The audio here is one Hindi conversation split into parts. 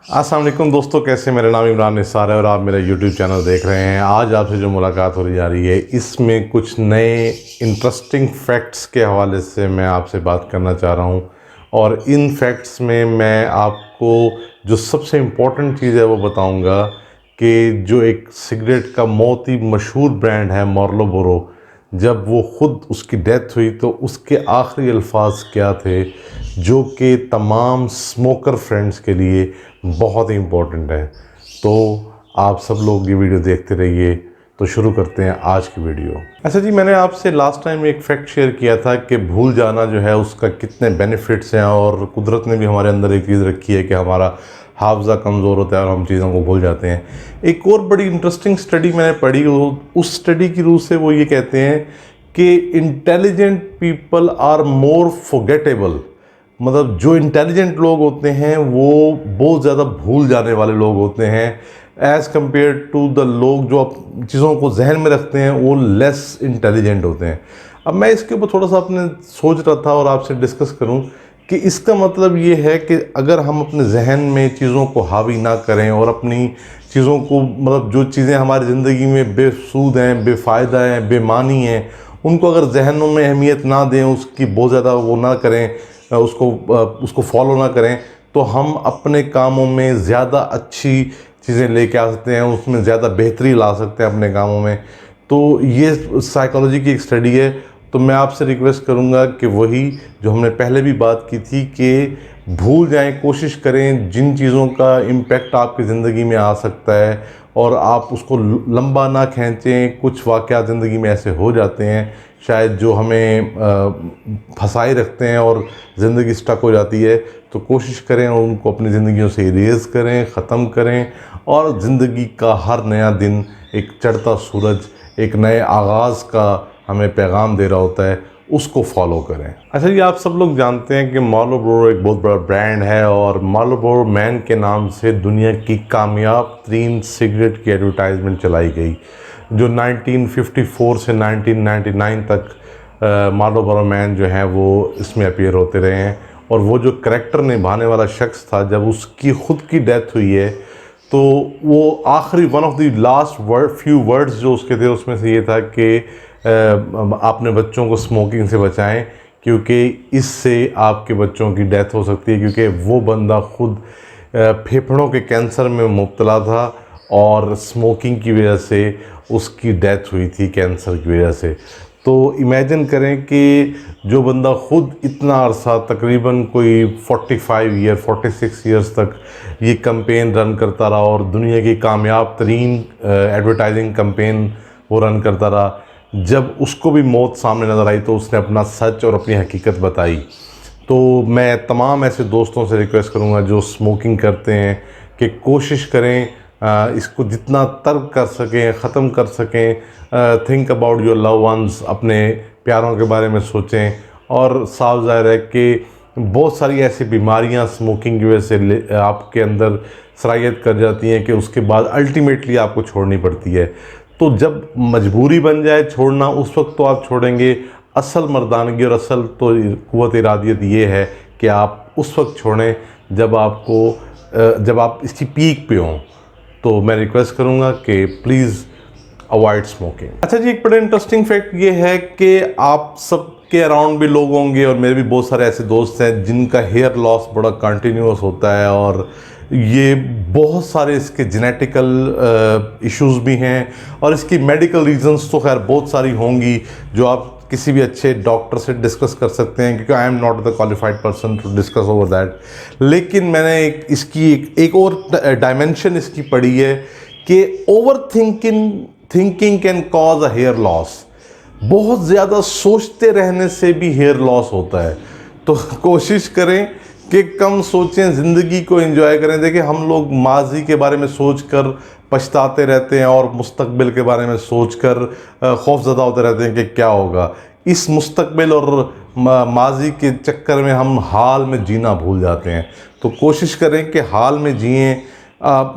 अस्सलाम वालेकुम दोस्तों, कैसे? मेरा नाम इमरान निसार है और आप मेरा यूट्यूब चैनल देख रहे हैं। आज आपसे जो मुलाकात हो जा रही है, इसमें कुछ नए इंटरेस्टिंग फैक्ट्स के हवाले से मैं आपसे बात करना चाह रहा हूं। और इन फैक्ट्स में मैं आपको जो सबसे इम्पोर्टेंट चीज़ है वो बताऊंगा कि जो एक सिगरेट का बहुत ही मशहूर ब्रांड है मार्लबोरो, जब वो ख़ुद उसकी डेथ हुई तो उसके आखिरी अल्फाज क्या थे, जो कि तमाम स्मोकर फ्रेंड्स के लिए बहुत ही इम्पोर्टेंट है। तो आप सब लोग ये वीडियो देखते रहिए। तो शुरू करते हैं आज की वीडियो। अच्छा जी, मैंने आपसे लास्ट टाइम एक फैक्ट शेयर किया था कि भूल जाना जो है उसका कितने बेनिफिट्स हैं, और कुदरत ने भी हमारे अंदर एक चीज़ रखी है कि हमारा हाफजा कमज़ोर होता है और हम चीज़ों को भूल जाते हैं। एक और बड़ी इंटरेस्टिंग स्टडी मैंने पढ़ी, उस स्टडी की रूह से वो ये कहते हैं कि intelligent people are more forgettable. मतलब जो इंटेलिजेंट लोग होते हैं वो बहुत ज़्यादा भूल जाने वाले लोग होते हैं, एज़ कम्पेयर टू द लोग जो चीज़ों को जहन में रखते हैं, वो लेस इंटेलिजेंट होते हैं। अब मैं इसके ऊपर थोड़ा सा अपने सोच रहा था और आपसे डिस्कस करूं कि इसका मतलब ये है कि अगर हम अपने जहन में चीज़ों को हावी ना करें और अपनी चीज़ों को, मतलब जो चीज़ें हमारी ज़िंदगी में बेसूद हैं, बेफ़ायदा हैं, बेमानी हैं, उनको अगर जहनों में अहमियत ना दें, उसकी बहुत ज़्यादा वो ना करें, उसको फॉलो ना करें, तो हम अपने कामों में ज़्यादा अच्छी चीज़ें लेके आ सकते हैं, उसमें ज़्यादा बेहतरी ला सकते हैं अपने कामों में। तो ये साइकोलॉजी की एक स्टडी है। तो मैं आपसे रिक्वेस्ट करूंगा कि वही जो हमने पहले भी बात की थी कि भूल जाएं, कोशिश करें जिन चीज़ों का इम्पेक्ट आपकी ज़िंदगी में आ सकता है और आप उसको लंबा ना खींचें। कुछ वाक़यात ज़िंदगी में ऐसे हो जाते हैं शायद जो हमें फंसाए रखते हैं और ज़िंदगी स्टक हो जाती है। तो कोशिश करें उनको अपनी ज़िंदगियों से इरेज़ करें, ख़त्म करें, और ज़िंदगी का हर नया दिन एक चढ़ता सूरज, एक नए आगाज़ का हमें पैगाम दे रहा होता है, उसको फॉलो करें। अच्छा जी, आप सब लोग जानते हैं कि मार्लबोरो एक बहुत बड़ा ब्रांड है और मार्लबोरो मैन के नाम से दुनिया की कामयाब तरीन सिगरेट की एडवर्टाइजमेंट चलाई गई, जो 1954 से 1999 तक मार्लबोरो मैन जो है वो इसमें अपीयर होते रहे हैं। और वो जो करैक्टर निभाने वाला शख्स था, जब उसकी ख़ुद की डेथ हुई है तो वो आखिरी one of the last few words जो उसके थे उसमें से ये था कि अपने बच्चों को स्मोकिंग से बचाएं, क्योंकि इससे आपके बच्चों की डेथ हो सकती है। क्योंकि वो बंदा खुद फेफड़ों के कैंसर में मुब्तला था और स्मोकिंग की वजह से उसकी डेथ हुई थी, कैंसर की वजह से। तो इमेजिन करें कि जो बंदा खुद इतना अरसा, तकरीबन कोई 46 ईयर्स तक ये कैंपेन रन करता रहा और दुनिया की कामयाब तरीन एडवर्टाइजिंग कैंपेन वो रन करता रहा, जब उसको भी मौत सामने नज़र आई तो उसने अपना सच और अपनी हकीकत बताई। तो मैं तमाम ऐसे दोस्तों से रिक्वेस्ट करूंगा जो स्मोकिंग करते हैं कि कोशिश करें इसको जितना तर्क कर सकें, ख़त्म कर सकें। Think about your love once, अपने प्यारों के बारे में सोचें। और साफ ज़ाहिर है कि बहुत सारी ऐसी बीमारियां स्मोकिंग की वजह से आपके अंदर सरायत कर जाती हैं कि उसके बाद अल्टीमेटली आपको छोड़नी पड़ती है। तो जब मजबूरी बन जाए छोड़ना, उस वक्त तो आप छोड़ेंगे। असल मर्दानगी और असल तो क़ुव्वत इरादियत ये है कि आप उस वक्त छोड़ें जब आप इसकी पीक पे हों। तो मैं रिक्वेस्ट करूंगा कि प्लीज़ अवॉइड स्मोकिंग। अच्छा जी, एक बड़ा इंटरेस्टिंग फैक्ट ये है कि आप सबके अराउंड भी लोग होंगे और मेरे भी बहुत सारे ऐसे दोस्त हैं जिनका हेयर लॉस बड़ा कंटिन्यूस होता है, और ये बहुत सारे इसके जेनेटिकल इश्यूज भी हैं और इसकी मेडिकल रीजंस तो खैर बहुत सारी होंगी जो आप किसी भी अच्छे डॉक्टर से डिस्कस कर सकते हैं, क्योंकि I am not the qualified person to discuss over that. लेकिन मैंने इसकी एक और डायमेंशन इसकी पढ़ी है कि over thinking can cause a hair loss. बहुत ज़्यादा सोचते रहने से भी हेयर लॉस होता है। तो कोशिश करें कि कम सोचें, ज़िंदगी को एंजॉय करें। देखिए, हम लोग माजी के बारे में सोचकर पछताते रहते हैं और मुस्तकबिल के बारे में सोचकर खौफज़दा होते रहते हैं कि क्या होगा। इस मुस्तकबिल और माजी के चक्कर में हम हाल में जीना भूल जाते हैं। तो कोशिश करें कि हाल में जिएं।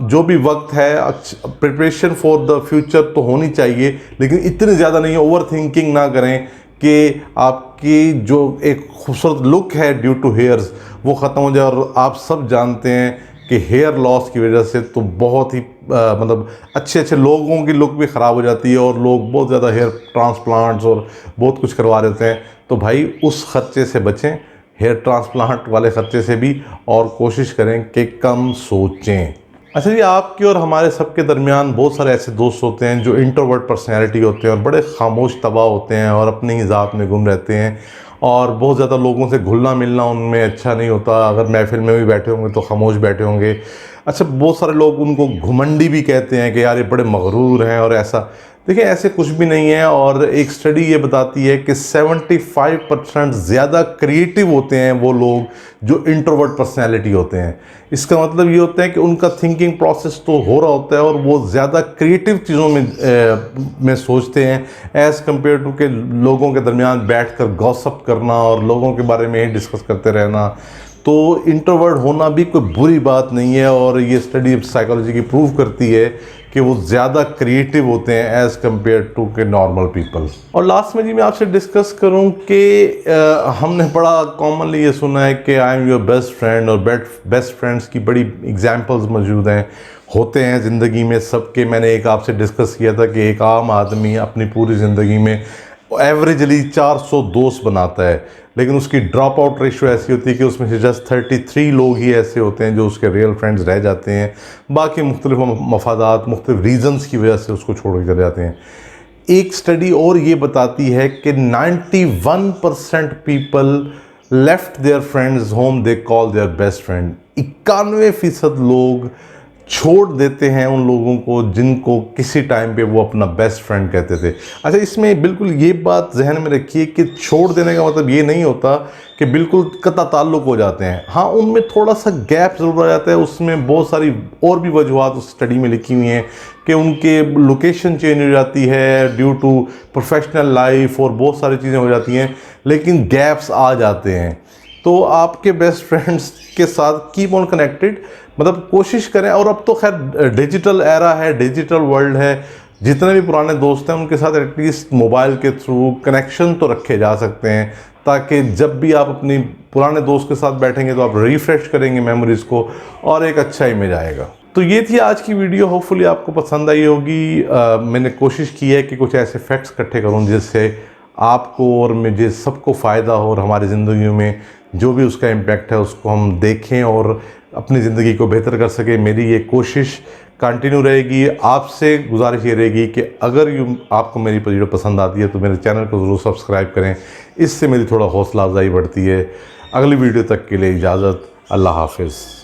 जो भी वक्त है, प्रिपरेशन फॉर द फ्यूचर तो होनी चाहिए, लेकिन इतनी ज़्यादा नहीं, ओवर थिंकिंग ना करें कि आपकी जो एक खूबसूरत लुक है ड्यू टू हेयर्स वो ख़त्म हो जाए। और आप सब जानते हैं कि हेयर लॉस की वजह से तो बहुत ही मतलब अच्छे अच्छे लोगों की लुक भी ख़राब हो जाती है और लोग बहुत ज़्यादा हेयर ट्रांसप्लांट्स और बहुत कुछ करवा देते हैं। तो भाई उस खर्चे से बचें, हेयर ट्रांसप्लांट वाले ख़र्चे से भी, और कोशिश करें कि कम सोचें। अच्छा जी, आपके और हमारे सबके दरमियान बहुत सारे ऐसे दोस्त होते हैं जो इंट्रोवर्ट पर्सनैलिटी होते हैं और बड़े खामोश तबाह होते हैं और अपनी ही ज़ात में गुम रहते हैं और बहुत ज़्यादा लोगों से घुलना मिलना उनमें अच्छा नहीं होता। अगर महफिल में भी बैठे होंगे तो खामोश बैठे होंगे। अच्छा, बहुत सारे लोग उनको घुमंडी भी कहते हैं कि यार ये बड़े मगरूर हैं और ऐसा। देखिए, ऐसे कुछ भी नहीं है। और एक स्टडी ये बताती है कि 75% ज़्यादा क्रिएटिव होते हैं वो लोग जो इंट्रोवर्ट पर्सनैलिटी होते हैं। इसका मतलब ये होता है कि उनका थिंकिंग प्रोसेस तो हो रहा होता है और वो ज़्यादा क्रिएटिव चीज़ों में सोचते हैं एज़ कम्पेयर टू के लोगों के दरमियान बैठकर गॉसिप करना और लोगों के बारे में ही डिस्कस करते रहना। तो इंट्रोवर्ट होना भी कोई बुरी बात नहीं है और ये स्टडी साइकोलॉजी की प्रूव करती है कि वो ज़्यादा क्रिएटिव होते हैं एज़ कम्पेयर टू के नॉर्मल पीपल। और लास्ट में जी मैं आपसे डिस्कस करूं कि हमने बड़ा कॉमनली ये सुना है कि I am your best friend, और बेस्ट फ्रेंड्स की बड़ी एग्जांपल्स मौजूद हैं, होते हैं ज़िंदगी में सबके। मैंने एक आपसे डिस्कस किया था कि एक आम आदमी अपनी पूरी ज़िंदगी में एवरेजली 400 दोस्त बनाता है, लेकिन उसकी ड्रॉप आउट रेशो ऐसी होती है कि उसमें से जस्ट 33 लोग ही ऐसे होते हैं जो उसके रियल फ्रेंड्स रह जाते हैं। बाकी मुख्तलिफ मफादात, मुख्तलिफ रीज़न्स की वजह से उसको छोड़ के चले जाते हैं। एक स्टडी और ये बताती है कि 91% people left their friends home they call their best friend. 91% लोग छोड़ देते हैं उन लोगों को जिनको किसी टाइम पे वो अपना बेस्ट फ्रेंड कहते थे। अच्छा, इसमें बिल्कुल ये बात जहन में रखिए कि छोड़ देने का मतलब ये नहीं होता कि बिल्कुल कता ताल्लुक़ हो जाते हैं। हाँ, उनमें थोड़ा सा गैप ज़रूर आ जाता है। उसमें बहुत सारी और भी वजूहत उस स्टडी में लिखी हुई हैं कि उनके लोकेशन चेंज हो जाती है ड्यू टू प्रोफेशनल लाइफ और बहुत सारी चीज़ें हो जाती हैं, लेकिन गैप्स आ जाते हैं। तो आपके बेस्ट फ्रेंड्स के साथ कीप ऑन कनेक्टेड, मतलब कोशिश करें। और अब तो खैर डिजिटल एरा है, डिजिटल वर्ल्ड है, जितने भी पुराने दोस्त हैं उनके साथ एटलीस्ट मोबाइल के थ्रू कनेक्शन तो रखे जा सकते हैं, ताकि जब भी आप अपनी पुराने दोस्त के साथ बैठेंगे तो आप रिफ़्रेश करेंगे मेमोरीज़ को और एक अच्छा इमेज आएगा। तो ये थी आज की वीडियो, होपफुली आपको पसंद आई होगी। मैंने कोशिश की है कि कुछ ऐसे फैक्ट्स इकट्ठे करूँ जिससे आपको और मुझे सबको फ़ायदा हो और हमारी ज़िंदगी में जो भी उसका इम्पैक्ट है उसको हम देखें और अपनी ज़िंदगी को बेहतर कर सके। मेरी ये कोशिश कंटिन्यू रहेगी। आपसे गुजारिश ये रहेगी कि अगर आपको मेरी वीडियो पसंद आती है तो मेरे चैनल को ज़रूर सब्सक्राइब करें, इससे मेरी थोड़ा हौसला अफजाई बढ़ती है। अगली वीडियो तक के लिए इजाज़त, अल्लाह हाफिज़।